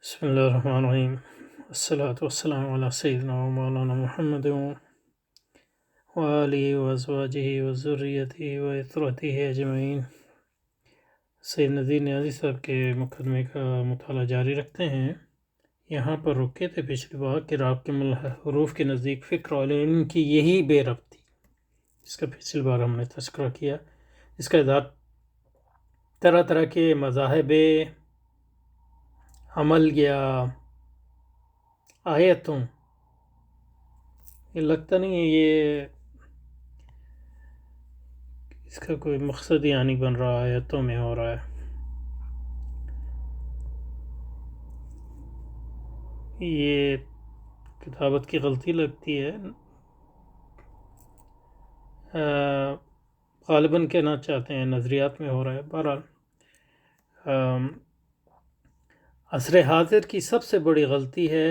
بسم الله الرحمن الرحيم. الصلاة والسلام على سيدنا ومولانا محمد وآله وأزواجه وذريته وإطرته أجمعین۔ سید نذیر نیازی صاحب کے مقدمے کا مطالعہ جاری رکھتے ہیں۔ یہاں پر رکے تھے پچھلی بار کہ راب کے حروف کے نزدیک فکر اور علم کی یہی بے ربطی، جس کا پچھلی بار ہم نے تذکرہ کیا، اس کا اظہار طرح طرح کے مذاہب عمل یا آیتوں، یہ لگتا نہیں ہے یہ اس کا کوئی مقصد یعنی بن رہا ہے، آیتوں میں ہو رہا ہے۔ یہ کتابت کی غلطی لگتی ہے، غالباً کہنا چاہتے ہیں نظریات میں ہو رہا ہے۔ بہرحال عصر حاضر کی سب سے بڑی غلطی ہے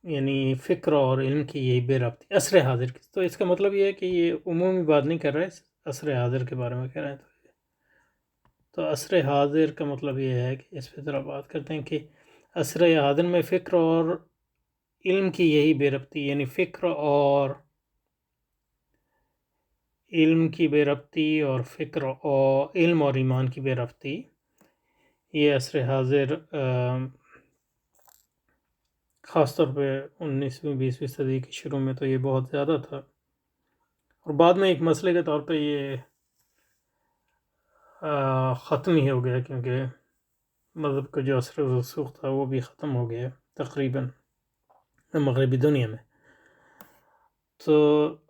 یعنی فکر اور علم کی یہی بے ربطی عصر حاضر کی۔ تو اس کا مطلب یہ ہے کہ یہ عمومی بات نہیں کر رہے، عصر حاضر کے بارے میں کہہ رہے ہیں۔ تو عصر حاضر کا مطلب یہ ہے کہ اس پہ ذرا بات کرتے ہیں کہ عصر حاضر میں فکر اور علم کی یہی بے ربطی، یعنی فکر اور علم کی بے ربطی اور فکر اور علم اور ایمان کی بے ربطی، یہ عصر حاضر خاص طور پہ 19ویں 20ویں صدی کی شروع میں تو یہ بہت زیادہ تھا، اور بعد میں ایک مسئلے کے طور پہ یہ ختم ہی ہو گیا، کیونکہ مذہب کا جو اثر و رسوخ تھا وہ بھی ختم ہو گیا تقریباً مغربی دنیا میں۔ تو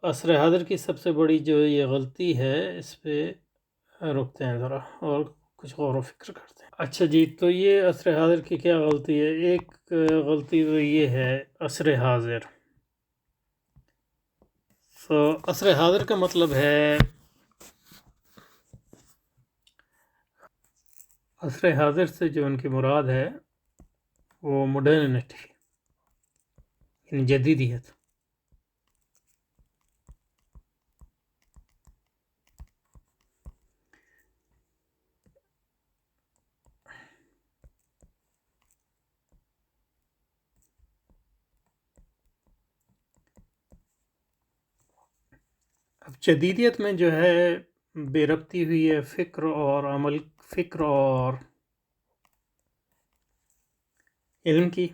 عصر حاضر کی سب سے بڑی جو یہ غلطی ہے، اس پہ رکتے ہیں ذرا اور کچھ غور و فکر کرتے ہیں۔ اچھا جی، تو یہ عصر حاضر کی کیا غلطی ہے؟ ایک غلطی تو یہ ہے عصر حاضر، تو عصر حاضر کا مطلب ہے عصر حاضر سے جو ان کی مراد ہے وہ مڈرنٹی، یعنی جدیدیت۔ اب جدیدیت میں جو ہے بے ربطی ہوئی ہے فکر اور عمل، فکر اور علم کی،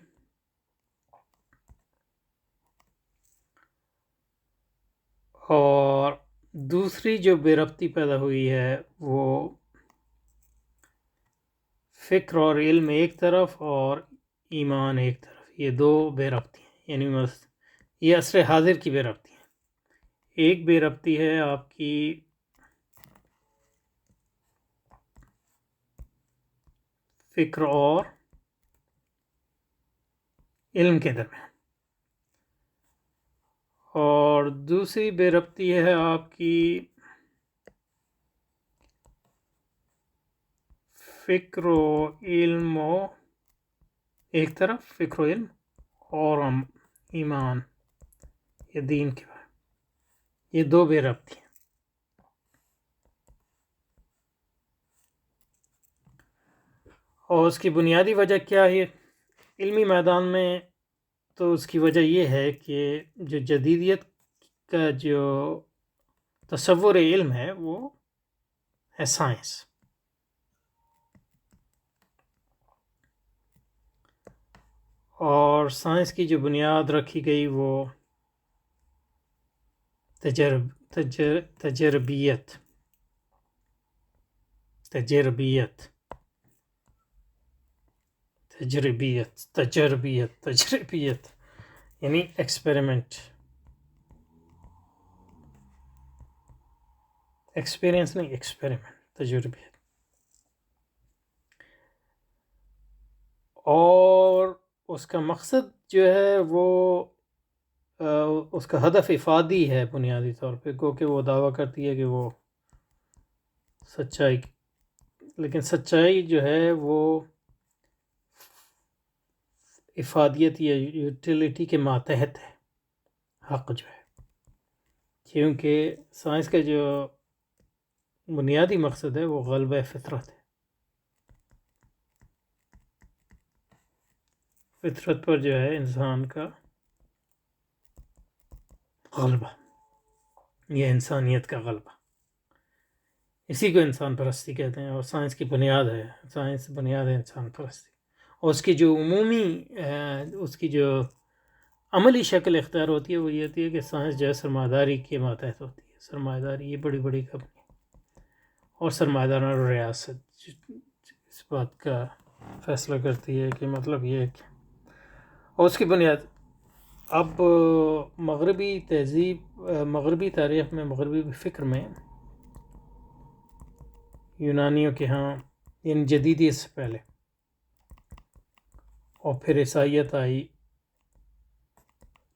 اور دوسری جو بے ربطی پیدا ہوئی ہے وہ فکر اور علم ایک طرف اور ایمان ایک طرف، یہ دو بے ربطی ہیں، یعنی یہ عصر حاضر کی بے ربطی ہے۔ ایک بے ربطی ہے آپ کی فکر اور علم کے درمیان، اور دوسری بے ربطی ہے آپ کی فکر و علم و ایک طرف، فکر و علم اور ایمان یا دین کے بارے، یہ دو بے ربطی ہیں۔ اور اس کی بنیادی وجہ کیا ہے علمی میدان میں؟ تو اس کی وجہ یہ ہے کہ جو جدیدیت کا جو تصور علم ہے وہ ہے سائنس، اور سائنس کی جو بنیاد رکھی گئی وہ تجربیت یعنی ایکسپیرینس نہیں، ایکسپیریمنٹ، تجربیت۔ اور اس کا مقصد جو ہے وہ اس کا ہدف افادی ہے بنیادی طور پہ، کیونکہ وہ دعویٰ کرتی ہے کہ وہ سچائی، لیکن سچائی جو ہے وہ افادیت یا یوٹیلیٹی کے ماتحت ہے، حق جو ہے، کیونکہ سائنس کا جو بنیادی مقصد ہے وہ غلبہ فطرت ہے۔ فطرت پر جو ہے انسان کا غلبہ، یہ انسانیت کا غلبہ، اسی کو انسان پرستی کہتے ہیں، اور سائنس کی بنیاد ہے، سائنس بنیاد ہے انسان پرستی، اور اس کی جو عمومی اس کی جو عملی شکل اختیار ہوتی ہے وہ یہ ہوتی ہے کہ سائنس جو ہے سرمایہ داری کے ماتحت ہوتی ہے، سرمایہ داری، یہ بڑی بڑی کمپنی اور سرمایہ داران اور ریاست اس بات کا فیصلہ کرتی ہے کہ مطلب یہ کہ، اور اس کی بنیاد اب مغربی تہذیب، مغربی تاریخ میں، مغربی فکر میں، یونانیوں کے ہاں، یعنی جدیدیت سے پہلے، اور پھر عیسائیت آئی،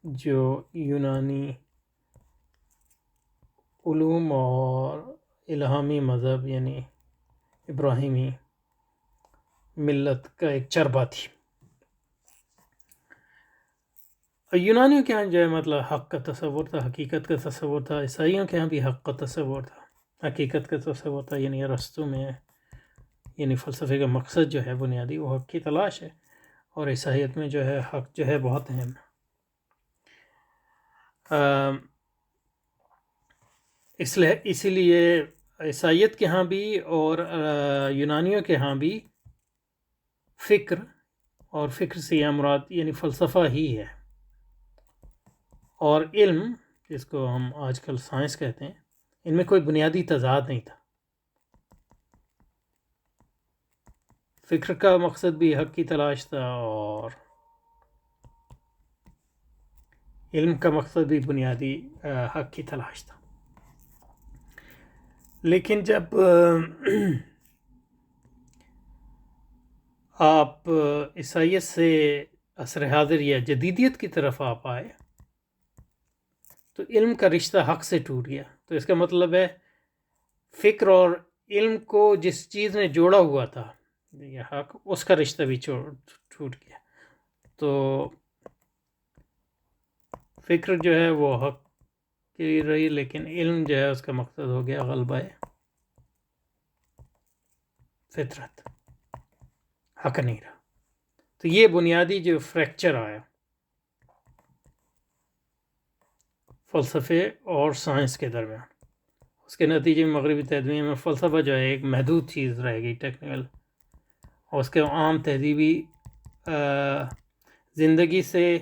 جو یونانی علوم اور الہامی مذہب یعنی ابراہیمی ملت کا ایک چربا تھی۔ یونانیوں کے ہاں جو ہے مطلب حق کا تصور تھا، حقیقت کا تصور تھا، عیسائیوں کے ہاں بھی حق کا تصور تھا، حقیقت کا تصور تھا، یعنی ارسطو میں، یعنی فلسفے کا مقصد جو ہے بنیادی وہ حق کی تلاش ہے، اور عیسائیت میں جو ہے حق جو ہے بہت اہم ہے۔ اسی لیے عیسائیت کے ہاں بھی اور یونانیوں کے ہاں بھی فکر، اور فکر سے یہ مراد یعنی فلسفہ ہی ہے، اور علم جس کو ہم آج کل سائنس کہتے ہیں، ان میں کوئی بنیادی تضاد نہیں تھا۔ فکر کا مقصد بھی حق کی تلاش تھا، اور علم کا مقصد بھی بنیادی حق کی تلاش تھا۔ لیکن جب آپ عیسائیت سے عصر حاضر یا جدیدیت کی طرف آپ آئے تو علم کا رشتہ حق سے ٹوٹ گیا، تو اس کا مطلب ہے فکر اور علم کو جس چیز نے جوڑا ہوا تھا یہ حق، اس کا رشتہ بھی ٹوٹ گیا، تو فکر جو ہے وہ حق کی رہی، لیکن علم جو ہے اس کا مقصد ہو گیا غلبہ فطرت، حق نہیں رہا۔ تو یہ بنیادی جو فریکچر آیا فلسفے اور سائنس کے درمیان، اس کے نتیجے میں مغربی تہذیب میں فلسفہ جو ہے ایک محدود چیز رہ گئی، ٹیکنیکل، اور اس کے عام تہذیبی زندگی سے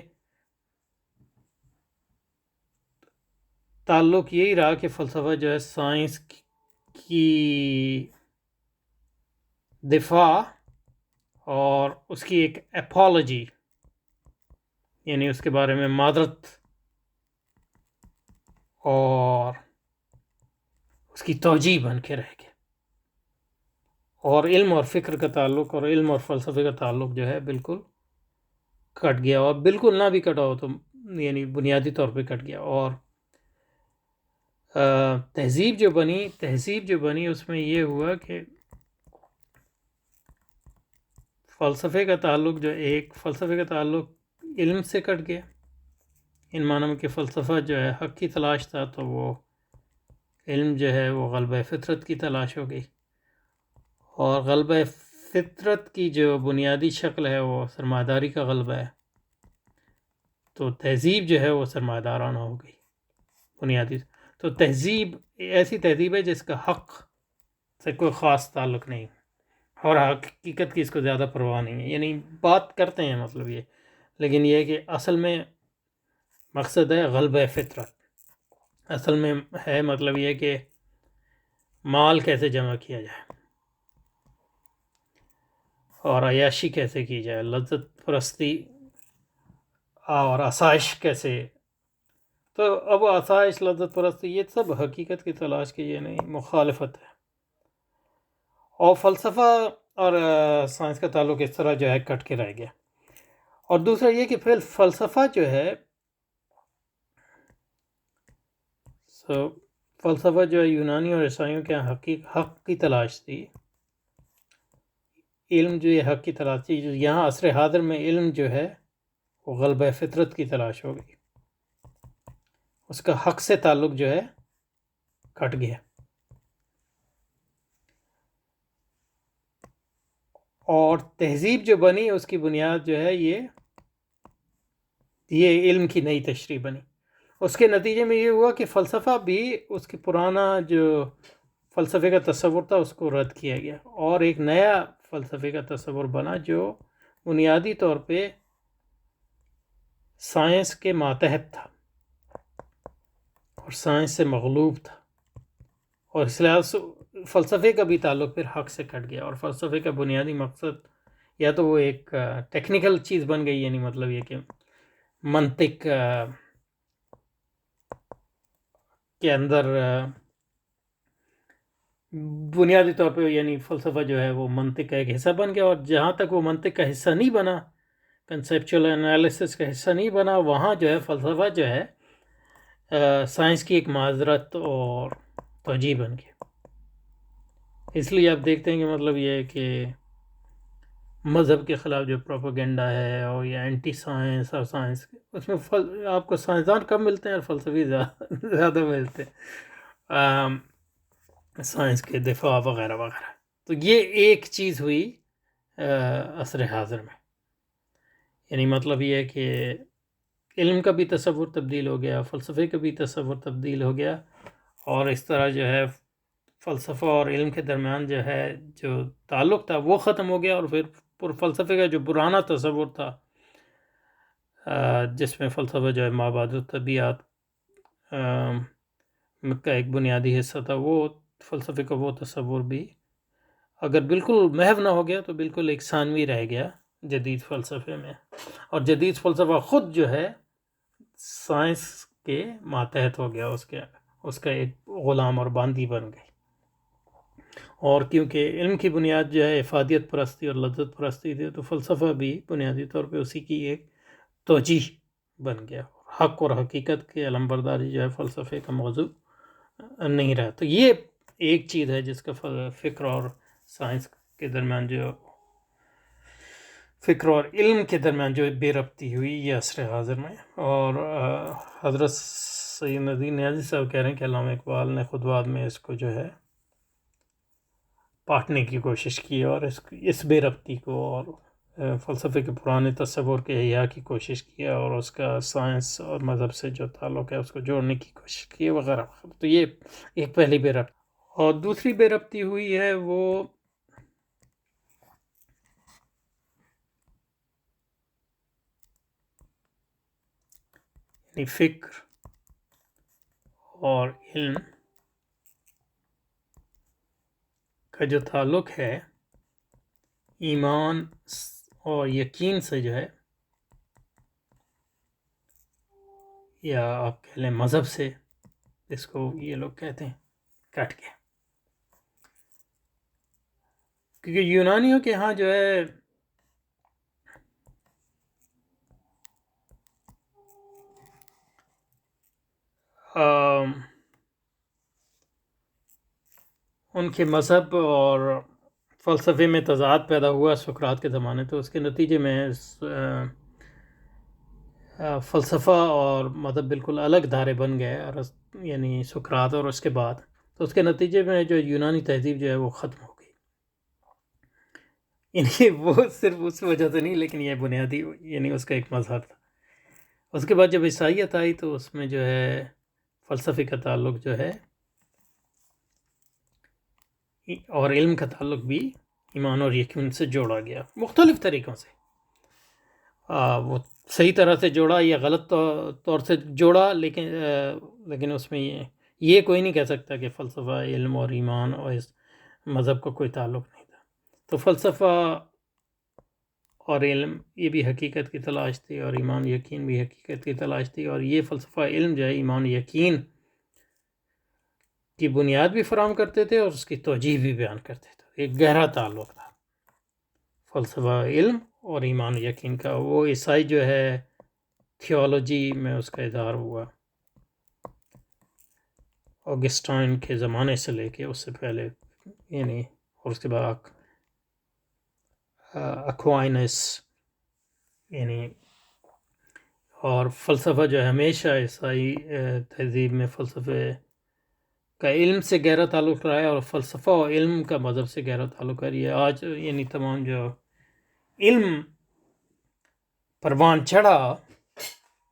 تعلق یہی رہا کہ فلسفہ جو ہے سائنس کی دفاع اور اس کی ایک اپالوجی، یعنی اس کے بارے میں معذرت اور اس کی توجیہ بن کے رہ گیا، اور علم اور فکر کا تعلق اور علم اور فلسفے کا تعلق جو ہے بالکل کٹ گیا، اور بالکل نہ بھی کٹا ہو تو یعنی بنیادی طور پہ کٹ گیا، اور تہذیب جو بنی اس میں یہ ہوا کہ فلسفے کا تعلق علم سے کٹ گیا، ان معنوں میں کہ فلسفہ جو ہے حق کی تلاش تھا، تو وہ علم جو ہے وہ غلبہ فطرت کی تلاش ہو گئی، اور غلبہ فطرت کی جو بنیادی شکل ہے وہ سرمایہ داری کا غلبہ ہے، تو تہذیب جو ہے وہ سرمایہ دارانہ ہو گئی بنیادی۔ تو تہذیب ایسی تہذیب ہے جس کا حق سے کوئی خاص تعلق نہیں، اور حقیقت کی اس کو زیادہ پرواہ نہیں ہے، یعنی بات کرتے ہیں مطلب یہ، لیکن یہ ہے کہ اصل میں مقصد ہے غلبہ فطرت، اصل میں ہے مطلب یہ کہ مال کیسے جمع کیا جائے اور عیاشی کیسے کی جائے، لذت پرستی اور آسائش کیسے، تو اب آسائش، لذت پرستی، یہ سب حقیقت کی تلاش کی یہ نہیں، مخالفت ہے، اور فلسفہ اور سائنس کا تعلق اس طرح جو ہے کٹ کے رہ گیا۔ اور دوسرا یہ کہ پھر فلسفہ جو ہے فلسفہ جو ہے یونانی اور عیسائیوں کے حق کی تلاش تھی، علم جو یہ حق کی تلاش تھی، جو یہاں عصر حاضر میں علم جو ہے وہ غلبہ فطرت کی تلاش ہو گئی، اس کا حق سے تعلق جو ہے کٹ گیا، اور تہذیب جو بنی اس کی بنیاد جو ہے یہ یہ علم کی نئی تشریح بنی. اس کے نتیجے میں یہ ہوا کہ فلسفہ بھی اس کے پرانا جو فلسفے کا تصور تھا اس کو رد کیا گیا اور ایک نیا فلسفے کا تصور بنا جو بنیادی طور پہ سائنس کے ماتحت تھا اور سائنس سے مغلوب تھا. اور اس لحاظ سے فلسفے کا بھی تعلق پھر حق سے کٹ گیا اور فلسفے کا بنیادی مقصد یا تو وہ ایک ٹیکنیکل چیز بن گئی، یعنی مطلب یہ کہ منطق کے اندر بنیادی طور پہ یعنی فلسفہ جو ہے وہ منطق کا ایک حصہ بن گیا، اور جہاں تک وہ منطق کا حصہ نہیں بنا، کنسیپچول انالیسس کا حصہ نہیں بنا، وہاں جو ہے فلسفہ جو ہے سائنس کی ایک معذرت اور توجیہ بن گیا. اس لیے آپ دیکھتے ہیں کہ مطلب یہ ہے کہ مذہب کے خلاف جو پروپیگنڈا ہے اور یہ اینٹی سائنس اور سائنس، اس میں آپ کو سائنسدان کم ملتے ہیں اور فلسفی زیادہ ملتے ہیں، سائنس کے دفاع وغیرہ وغیرہ. تو یہ ایک چیز ہوئی عصر حاضر میں، یعنی مطلب یہ ہے کہ علم کا بھی تصور تبدیل ہو گیا، فلسفے کا بھی تصور تبدیل ہو گیا، اور اس طرح جو ہے فلسفہ اور علم کے درمیان جو ہے جو تعلق تھا وہ ختم ہو گیا، اور پھر فلسفے کا جو پرانا تصور تھا جس میں فلسفہ جو ہے مابعد الطبیعت کا ایک بنیادی حصہ تھا، وہ فلسفے کا وہ تصور بھی اگر بالکل محو نہ ہو گیا تو بالکل ایک ثانوی رہ گیا جدید فلسفے میں. اور جدید فلسفہ خود جو ہے سائنس کے ماتحت ہو گیا، اس کا ایک غلام اور باندی بن گئی. اور کیونکہ علم کی بنیاد جو ہے افادیت پرستی اور لذت پرستی تھی، تو فلسفہ بھی بنیادی طور پہ اسی کی ایک توجیہ بن گیا. حق اور حقیقت کی علمبرداری جو ہے فلسفے کا موضوع نہیں رہا. تو یہ ایک چیز ہے جس کا فکر اور سائنس کے درمیان جو فکر اور علم کے درمیان جو بے ربطی ہوئی یہ عصر حاضر میں. اور حضرت سید ندیم نیازی صاحب کہہ رہے ہیں کہ علامہ اقبال نے خود بعد میں اس کو جو ہے پاٹنے کی کوشش کی اور اس بے ربطی کو اور فلسفے کے پرانے تصور کے احیاء کی کوشش کیا اور اس کا سائنس اور مذہب سے جو تعلق ہے اس کو جوڑنے کی کوشش کی وغیرہ وغیرہ. تو یہ ایک پہلی بے ربطی. اور دوسری بے ربطی ہوئی ہے وہ یعنی فکر اور علم کا جو تعلق ہے ایمان اور یقین سے جو ہے، یا آپ کہہ لیں مذہب سے، جس کو یہ لوگ کہتے ہیں، کٹ گیا. کیونکہ یونانیوں کے ہاں جو ہے ان کے مذہب اور فلسفے میں تضاد پیدا ہوا سقراط کے زمانے، تو اس کے نتیجے میں فلسفہ اور مذہب بالکل الگ دھارے بن گئے، اور یعنی سقراط اور اس کے بعد. تو اس کے نتیجے میں جو یونانی تہذیب جو ہے وہ ختم ہو گئی. یعنی وہ صرف اس وجہ سے نہیں، لیکن یہ بنیادی یعنی اس کا ایک مذہب تھا. اس کے بعد جب عیسائیت آئی تو اس میں جو ہے فلسفے کا تعلق جو ہے اور علم کا تعلق بھی ایمان اور یقین سے جوڑا گیا مختلف طریقوں سے. وہ صحیح طرح سے جوڑا یا غلط طور سے جوڑا، لیکن اس میں یہ کوئی نہیں کہہ سکتا کہ فلسفہ، علم اور ایمان اور اس مذہب کا کوئی تعلق نہیں تھا. تو فلسفہ اور علم یہ بھی حقیقت کی تلاش تھی، اور ایمان یقین بھی حقیقت کی تلاش تھی. اور یہ فلسفہ علم جو ہے ایمان یقین کی بنیاد بھی فراہم کرتے تھے اور اس کی توجیہ بھی بیان کرتے تھے. ایک گہرا تعلق تھا فلسفہ علم اور ایمان یقین کا. وہ عیسائی جو ہے تھیولوجی میں اس کا اظہار ہوا اوگسٹائن کے زمانے سے لے کے اس سے پہلے، یعنی اور اس کے بعد اکوائنس، یعنی اور فلسفہ جو ہے ہمیشہ عیسائی تہذیب میں فلسفے کا علم سے گہرا تعلق رہا ہے، اور فلسفہ اور علم کا مذہب سے گہرا تعلق ہے. یہ آج یعنی تمام جو علم پروان چڑھا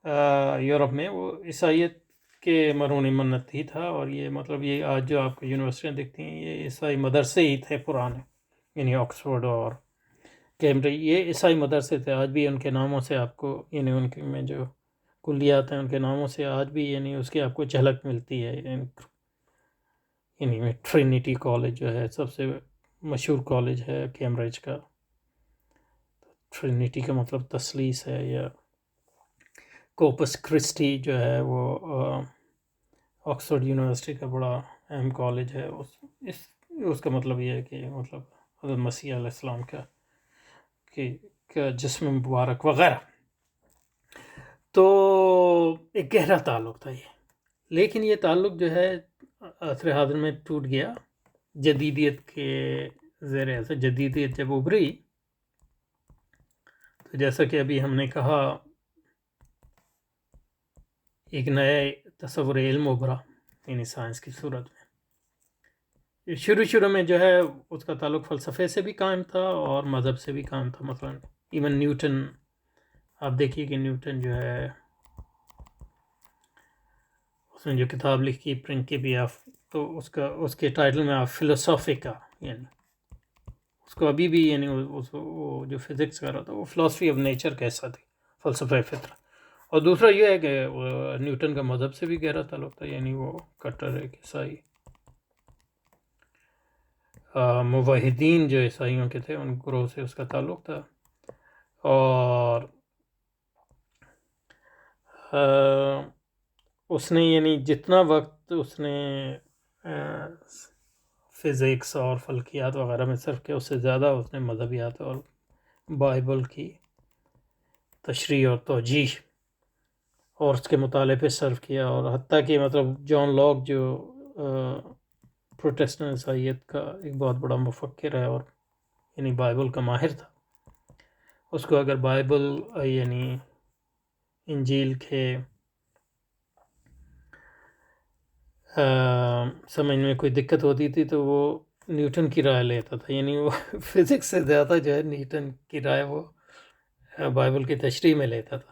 یورپ میں وہ عیسائیت کے مرہون منت ہی تھا، اور یہ مطلب یہ آج جو آپ کو یونیورسٹیاں دکھتی ہیں یہ عیسائی مدرسے ہی تھے پرانے، یعنی آکسفورڈ اور کیمبرج یہ عیسائی مدرسے تھے. آج بھی ان کے ناموں سے آپ کو، یعنی ان کے میں جو کلیات ہیں ان کے ناموں سے آج بھی یعنی اس کی آپ کو جھلک ملتی ہے. یعنی ٹرینیٹی کالج جو ہے سب سے مشہور کالج ہے کیمبرج کا. ٹرینیٹی کا مطلب تثلیث ہے، یا کوپس کرسٹی جو ہے وہ آکسفورڈ یونیورسٹی کا بڑا اہم کالج ہے. اس کا مطلب یہ ہے کہ مطلب حضرت مسیح علیہ السلام کا جسم مبارک وغیرہ. تو ایک گہرا تعلق تھا یہ، لیکن یہ تعلق جو ہے عصر حاضر میں ٹوٹ گیا جدیدیت کے زیر اثر. جدیدیت جب ابھری تو جیسا کہ ابھی ہم نے کہا ایک نیا تصور علم ابھرا، یعنی سائنس کی صورت میں. شروع میں جو ہے اس کا تعلق فلسفے سے بھی قائم تھا اور مذہب سے بھی قائم تھا. مثلا ایون نیوٹن، آپ دیکھیے کہ نیوٹن جو ہے اس نے جو کتاب لکھی پرنکپی آف، تو اس کے ٹائٹل میں آپ فلسافیکا، یعنی اس کو ابھی بھی یعنی وہ جو فزکس کر رہا تھا وہ فلاسفی آف نیچر کیسا تھی، فلسفہ فطرت. اور دوسرا یہ ہے کہ نیوٹن کا مذہب سے بھی گہرا تعلق تھا، یعنی وہ کٹر ایک عیسائی موحدین جو عیسائیوں کے تھے ان گروہ سے اس کا تعلق تھا. اور اس نے یعنی جتنا وقت اس نے فزکس اور فلکیات وغیرہ میں صرف کیا، اس سے زیادہ اس نے مذہبیات اور بائبل کی تشریح اور توجیہ اور اس کے مطالعے پہ صرف کیا. اور حتیٰ کہ مطلب جان لاک جو پروٹیسٹنٹ عیسائیت کا ایک بہت بڑا مفکر ہے اور یعنی بائبل کا ماہر تھا، اس کو اگر بائبل یعنی انجیل کے سمجھنے میں کوئی دقت ہوتی تھی تو وہ نیوٹن کی رائے لیتا تھا. یعنی وہ فزکس سے زیادہ جو ہے نیوٹن کی رائے وہ بائبل کی تشریح میں لیتا تھا.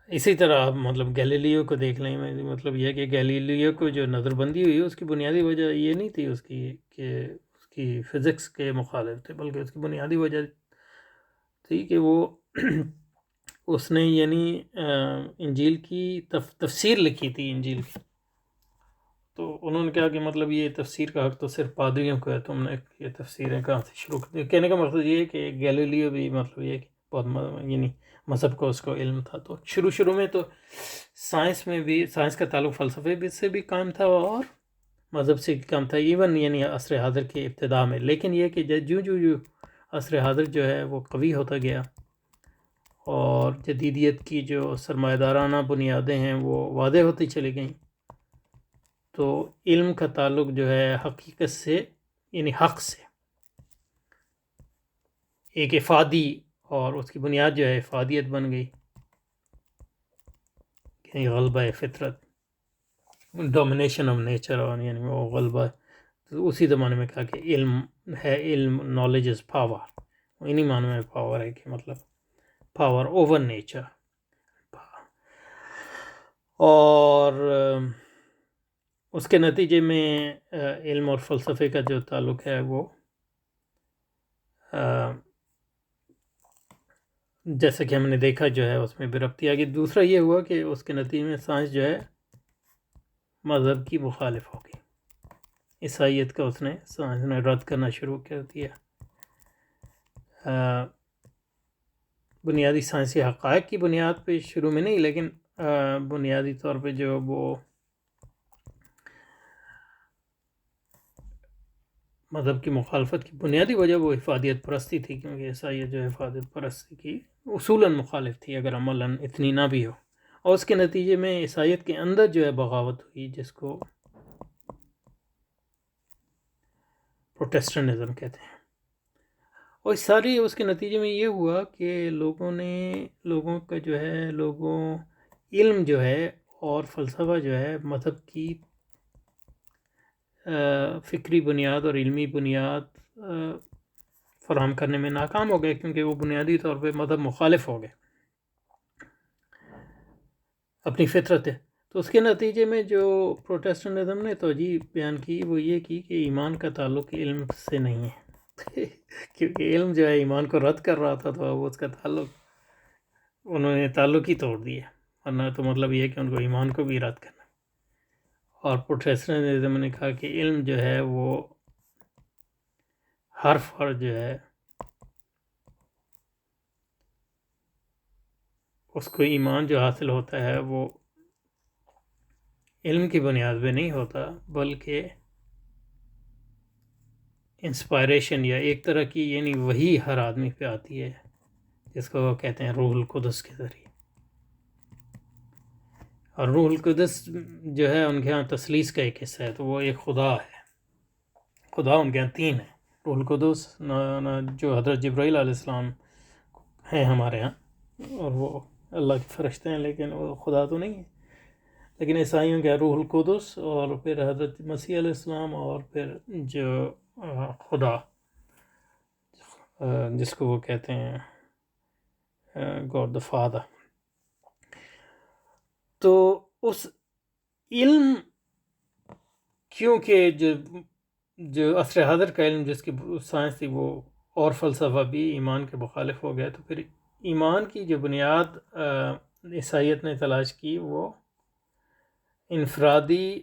اسی طرح آپ مطلب گیلیلیو کو دیکھ لیں. مطلب یہ کہ گیلیلیو کو جو نظر بندی ہوئی اس کی بنیادی وجہ یہ نہیں تھی اس کی کہ اس کی فزکس کے مخالف تھے، بلکہ اس کی بنیادی وجہ تھی کہ وہ اس نے یعنی انجیل کی تفسیر لکھی تھی انجیل کی. تو انہوں نے کہا کہ مطلب یہ تفسیر کا حق تو صرف پادریوں کو ہے، تم نے یہ تفسیریں کہاں سے شروع کر دی. کہنے کا مقصد یہ ہے کہ گیلیلیو بھی مطلب یہ کہ بہت یعنی مذہب کو اس کو علم تھا. تو شروع میں تو سائنس میں بھی، سائنس کا تعلق فلسفے سے بھی قائم تھا اور مذہب سے قائم تھا، ایون یعنی عصر حاضر کی ابتدا میں. لیکن یہ کہ جو عصر حاضر جو ہے وہ قوی ہوتا گیا اور جدیدیت کی جو سرمایہ دارانہ بنیادیں ہیں وہ واضح ہوتی چلی گئیں، تو علم کا تعلق جو ہے حقیقت سے یعنی حق سے ایک افادی، اور اس کی بنیاد جو ہے افادیت بن گئی، یعنی غلبہ فطرت، ڈومینیشن آف نیچر، اور یعنی وہ غلبہ. تو اسی زمانے میں کہا کہ علم ہے، علم نالج از پاور. انہی معنی میں پاور ہے کہ مطلب پاور اوور نیچر. اور اس کے نتیجے میں علم اور فلسفے کا جو تعلق ہے وہ جیسا کہ ہم نے دیکھا جو ہے اس میں بربتی آگی. دوسرا یہ ہوا کہ اس کے نتیجے میں سائنس جو ہے مذہب کی مخالف ہو گئی. عیسائیت کا اس نے سائنس نے رد کرنا شروع کر دیا. بنیادی سائنسی حقائق کی بنیاد پہ شروع میں نہیں، لیکن بنیادی طور پہ جو وہ مذہب کی مخالفت کی بنیادی وجہ وہ افادیت پرستی تھی، کیونکہ عیسائیت جو افادیت پرستی کی اصولاً مخالف تھی اگر عملاً اتنی نہ بھی ہو. اور اس کے نتیجے میں عیسائیت کے اندر جو ہے بغاوت ہوئی، جس کو پروٹیسٹنٹزم کہتے ہیں. اور اس کے نتیجے میں یہ ہوا کہ لوگوں کا جو ہے علم جو ہے اور فلسفہ جو ہے مذہب کی فکری بنیاد اور علمی بنیاد فراہم کرنے میں ناکام ہو گئے، کیونکہ وہ بنیادی طور پہ مذہب مخالف ہو گئے. اپنی فطرت ہے. تو اس کے نتیجے میں جو پروٹیسٹنٹزم نے توجہ بیان کی وہ یہ کی کہ ایمان کا تعلق علم سے نہیں ہے کیونکہ علم جو ہے ایمان کو رد کر رہا تھا، تو اب اس کا انہوں نے تعلق ہی توڑ دیا. ورنہ تو مطلب یہ ہے کہ ان کو ایمان کو بھی رد کرنا. اور پروٹیسٹنٹزم نے کہا کہ علم جو ہے وہ حرف اور جو ہے اس کو ایمان جو حاصل ہوتا ہے وہ علم کی بنیاد پہ نہیں ہوتا، بلکہ انسپائریشن یا ایک طرح کی یعنی وہی ہر آدمی پہ آتی ہے، جس کو وہ کہتے ہیں روح القدس کے ذریعے. اور روح القدس جو ہے ان کے ہاں تثلیث کا ایک حصہ ہے، تو وہ ایک خدا ہے. خدا ان کے ہاں تین ہے. روح القدس جو حضرت جبرائیل علیہ السلام ہیں ہمارے ہاں، اور وہ اللہ کے فرشتے ہیں، لیکن وہ خدا تو نہیں ہے. لیکن عیسائیوں کے روح القدس، اور پھر حضرت مسیح علیہ السلام، اور پھر جو خدا جس کو وہ کہتے ہیں گاڈ دا فادر. تو اس علم، کیونکہ جو عصر حاضر کا علم جس کی سائنس تھی وہ اور فلسفہ بھی ایمان کے مخالف ہو گیا، تو پھر ایمان کی جو بنیاد عیسائیت نے تلاش کی وہ انفرادی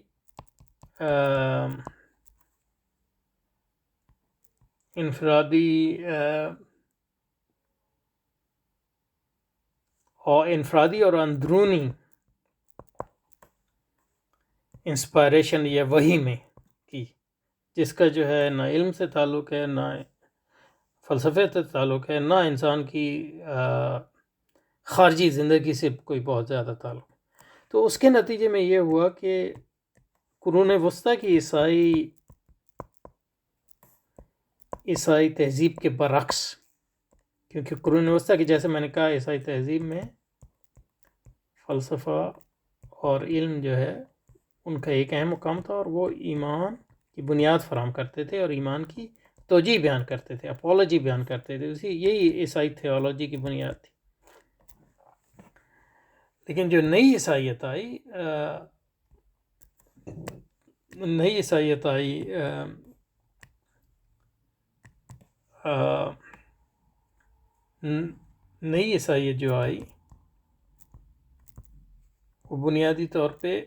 اور اندرونی انسپائریشن یا وحی میں کی، جس کا جو ہے نہ علم سے تعلق ہے، نہ فلسفے سے تعلق ہے، نہ انسان کی خارجی زندگی سے کوئی بہت زیادہ تعلق. تو اس کے نتیجے میں یہ ہوا کہ قرون وسطیٰ کی عیسائی تہذیب کے برعکس، کیونکہ قرون وسطیٰ کی جیسے میں نے کہا عیسائی تہذیب میں فلسفہ اور علم جو ہے ان کا ایک اہم مقام تھا، اور وہ ایمان کی بنیاد فراہم کرتے تھے اور ایمان کی توجیہ بیان کرتے تھے، اپولوجی بیان کرتے تھے. یہی عیسائی تھیولوجی کی بنیاد تھی. لیکن جو نئی عیسائیت جو آئی وہ بنیادی طور پہ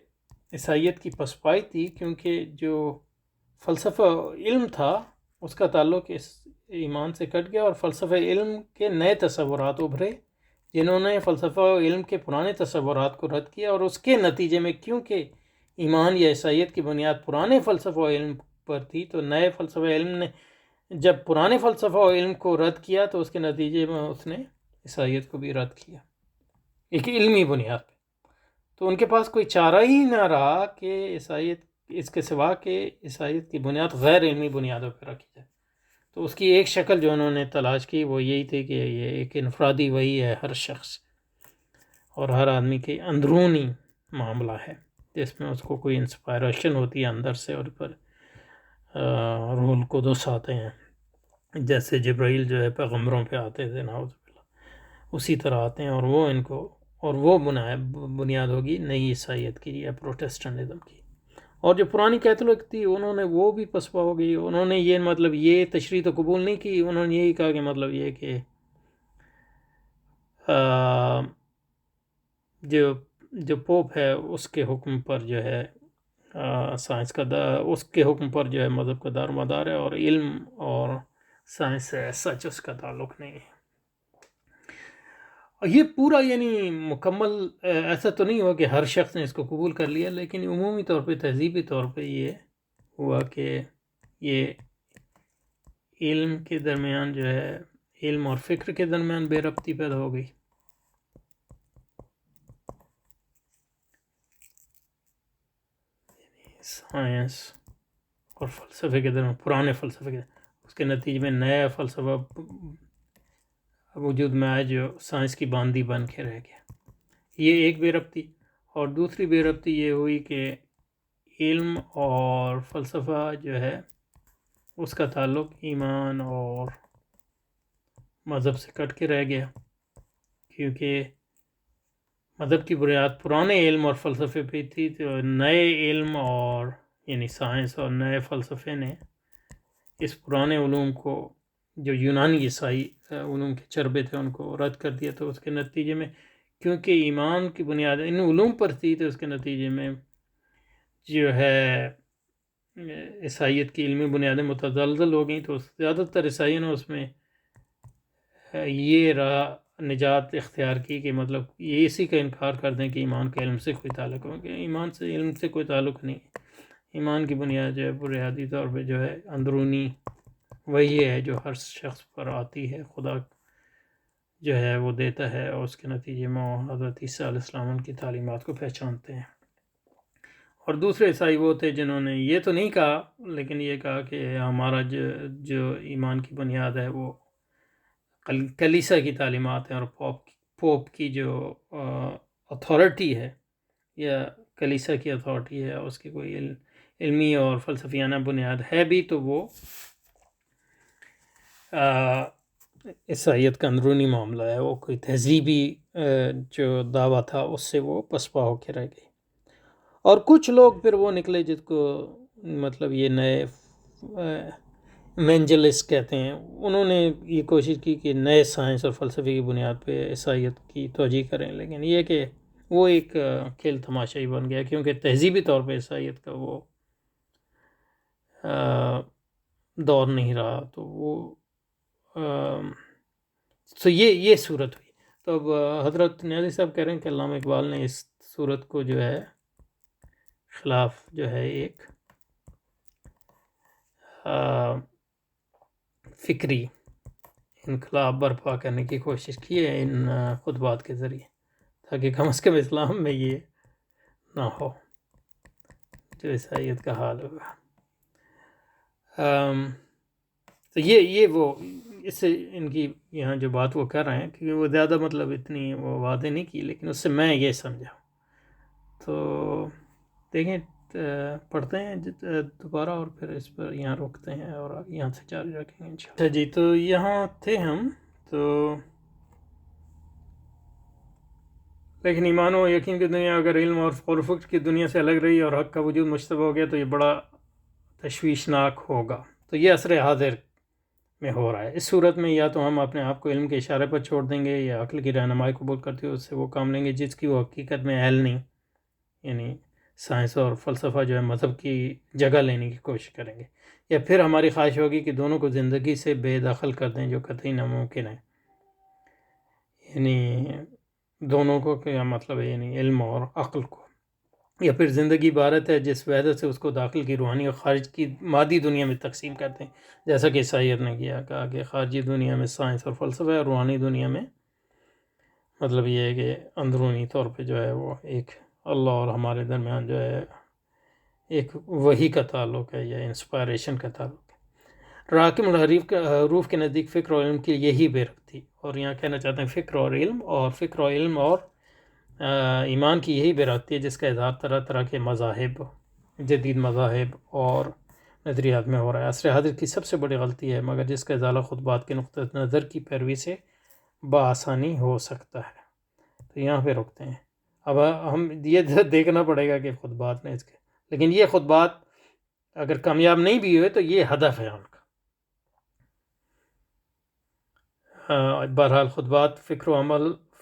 عیسائیت کی پسپائی تھی، کیونکہ جو فلسفہ علم تھا اس کا تعلق اس ایمان سے کٹ گیا، اور فلسفہ علم کے نئے تصورات ابھرے جنہوں نے فلسفہ علم کے پرانے تصورات کو رد کیا. اور اس کے نتیجے میں کیونکہ ایمان یا عیسائیت کی بنیاد پرانے فلسفہ علم پر تھی، تو نئے فلسفہ علم نے جب پرانے فلسفہ علم کو رد کیا تو اس کے نتیجے میں اس نے عیسائیت کو بھی رد کیا ایک علمی بنیاد پہ. تو ان کے پاس کوئی چارہ ہی نہ رہا کہ عیسائیت اس کے سوا کہ عیسائیت کی بنیاد غیر علمی بنیادوں پہ رکھی جائے. تو اس کی ایک شکل جو انہوں نے تلاش کی وہ یہی تھی کہ یہ ایک انفرادی وحی ہے ہر شخص اور ہر آدمی کے اندرونی معاملہ ہے، جس میں اس کو کوئی انسپائریشن ہوتی ہے اندر سے، اور پر روح القدس آتے ہیں جیسے جبرائیل جو ہے پیغمبروں پہ آتے تھے نعوذ باللہ، اسی طرح آتے ہیں. اور وہ بنیاد ہوگی نئی عیسائیت کی یا پروٹیسٹنٹزم کی. اور جو پرانی کیتھولک تھی انہوں نے وہ بھی پسپا ہو گئی. انہوں نے یہ تشریح تو قبول نہیں کی. انہوں نے یہی کہا کہ مطلب یہ کہ جو پوپ ہے اس کے حکم پر جو ہے سائنس کا اس کے حکم پر جو ہے مذہب کا دار مدار ہے، اور علم اور سائنس سے سچ اس کا تعلق نہیں ہے. یہ پورا یعنی مکمل ایسا تو نہیں ہوا کہ ہر شخص نے اس کو قبول کر لیا، لیکن عمومی طور پہ تہذیبی طور پہ یہ ہوا کہ یہ علم کے درمیان جو ہے علم اور فکر کے درمیان بے ربطی پیدا ہو گئی. سائنس اور فلسفے کے درمیان، پرانے فلسفے کے اس کے نتیجے میں نیا فلسفہ وجود میں آئے جو سائنس کی باندھی بن کے رہ گیا. یہ ایک بے ربطی. اور دوسری بے ربطی یہ ہوئی کہ علم اور فلسفہ جو ہے اس کا تعلق ایمان اور مذہب سے کٹ کے رہ گیا، کیونکہ مذہب کی بنیاد پرانے علم اور فلسفے پہ تھی، تو نئے علم اور یعنی سائنس اور نئے فلسفے نے اس پرانے علوم کو، جو یونانی عیسائی علوم کے چربے تھے، ان کو رد کر دیا. تو اس کے نتیجے میں کیونکہ ایمان کی بنیاد ان علوم پر تھی، تو اس کے نتیجے میں جو ہے عیسائیت کی علمی بنیادیں متزلزل ہو گئیں. تو زیادہ تر عیسائیوں نے اس میں یہ راہ نجات اختیار کی کہ مطلب یہ اسی کا انکار کر دیں کہ ایمان کا علم سے کوئی تعلق ہو، کہ ایمان سے علم سے کوئی تعلق نہیں. ایمان کی بنیاد جو ہے بنیادی طور پہ جو ہے اندرونی وہی ہے جو ہر شخص پر آتی ہے، خدا جو ہے وہ دیتا ہے، اور اس کے نتیجے میں وہ حضرت عیسیٰ علیہ السلام ان کی تعلیمات کو پہچانتے ہیں. اور دوسرے عیسائی وہ تھے جنہوں نے یہ تو نہیں کہا، لیکن یہ کہا کہ ہمارا جو ایمان کی بنیاد ہے وہ کلیسا کی تعلیمات ہیں، اور پوپ کی جو اتھارٹی ہے یا کلیسا کی اتھارٹی ہے، اس کی کوئی علمی اور فلسفیانہ بنیاد ہے بھی، تو وہ عیسائیت کا اندرونی معاملہ ہے. وہ کوئی تہذیبی جو دعویٰ تھا اس سے وہ پسپا ہو کے رہ گئی. اور کچھ لوگ پھر وہ نکلے جس کو مطلب یہ نئے مینجلسٹ کہتے ہیں، انہوں نے یہ کوشش کی کہ نئے سائنس اور فلسفے کی بنیاد پہ عیسائیت کی توجیہ کریں، لیکن یہ کہ وہ ایک کھیل تماشا ہی بن گیا، کیونکہ تہذیبی طور پہ عیسائیت کا وہ دور نہیں رہا. تو وہ تو یہ صورت ہوئی. تو اب حضرت نیازی صاحب کہہ رہے ہیں کہ علامہ اقبال نے اس صورت کو جو ہے خلاف جو ہے ایک فکری انقلاب برپا کرنے کی کوشش کی ہے ان خطبات کے ذریعے، تاکہ کم از کم اسلام میں یہ نہ ہو جو عیسائیت کا حال ہوگا. تو یہ وہ اس سے ان کی یہاں جو بات وہ کر رہے ہیں کہ وہ زیادہ مطلب اتنی وہ وعدے نہیں کی، لیکن اس سے میں یہ سمجھا. تو دیکھیں پڑھتے ہیں دوبارہ اور پھر اس پر یہاں روکتے ہیں اور یہاں سے جاری رکھیں گے انشاءاللہ. اچھا جی، تو یہاں تھے ہم. تو لیکن ایمان و یقین کی دنیا اگر علم اور فکر و فکر کی دنیا سے الگ رہی اور حق کا وجود مشتبہ ہو گیا تو یہ بڑا تشویشناک ہوگا. تو یہ عصر حاضر میں ہو رہا ہے. اس صورت میں یا تو ہم اپنے آپ کو علم کے اشارے پر چھوڑ دیں گے، یا عقل کی رہنمائی قبول کرتے ہوئے اس سے وہ کام لیں گے جس کی وہ حقیقت میں اہل نہیں، یعنی سائنس اور فلسفہ جو ہے مذہب کی جگہ لینے کی کوشش کریں گے، یا پھر ہماری خواہش ہوگی کہ دونوں کو زندگی سے بے دخل کر دیں، جو قطعی ناممکن ہے. یعنی دونوں کو کیا مطلب ہے، یعنی علم اور عقل کو. یا پھر زندگی عبارت ہے جس وحدت سے اس کو داخل کی روحانی اور خارج کی مادی دنیا میں تقسیم کرتے ہیں، جیسا کہ عیسائیت نے کیا، کہا کہ خارجی دنیا میں سائنس اور فلسفہ ہے، اور روحانی دنیا میں مطلب یہ ہے کہ اندرونی طور پہ جو ہے وہ ایک اللہ اور ہمارے درمیان جو ہے ایک وحی کا تعلق ہے، یا انسپائریشن کا تعلق ہے. راکم الحروف کے نزدیک فکر اور علم کی یہی بے ربط تھی. اور یہاں کہنا چاہتے ہیں فکر اور علم اور ایمان کی یہی بے ربطی ہے جس کا اظہار طرح طرح کے مذاہب، جدید مذاہب اور نظریات میں ہو رہا ہے. عصر حاضر کی سب سے بڑی غلطی ہے، مگر جس کا ازالہ خطبات کے نقطہ نظر کی پیروی سے بآسانی ہو سکتا ہے. تو یہاں پہ رکتے ہیں. اب ہم یہ دیکھنا پڑے گا کہ خطبات نے اس کے، لیکن یہ خطبات اگر کامیاب نہیں بھی ہوئے تو یہ ہدف ہے ان کا. بہرحال خطبات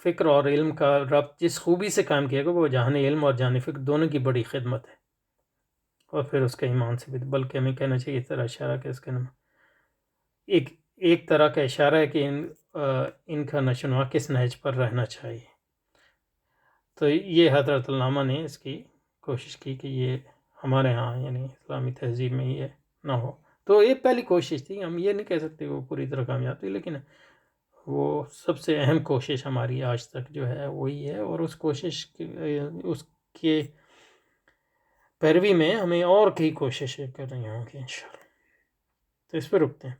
فکر اور علم کا ربط جس خوبی سے قائم کیا گیا وہ جہان علم اور جہان فکر دونوں کی بڑی خدمت ہے، اور پھر اس کا ایمان سے بھی، بلکہ ہمیں کہنا چاہیے اس طرح اشارہ کہ اس کا ایک طرح کا اشارہ ہے کہ ان کا نشو و نما کس نہج پر رہنا چاہیے. تو یہ حضرت علامہ نے اس کی کوشش کی کہ یہ ہمارے ہاں یعنی اسلامی تہذیب میں یہ نہ ہو. تو یہ پہلی کوشش تھی، ہم یہ نہیں کہہ سکتے وہ پوری طرح کامیاب تھی، لیکن وہ سب سے اہم کوشش ہماری آج تک جو ہے وہی ہے. اور اس کوشش اس کے پیروی میں ہمیں اور کئی کوششیں کر رہی ہوں گی انشاءاللہ. تو اس پہ رکتے ہیں.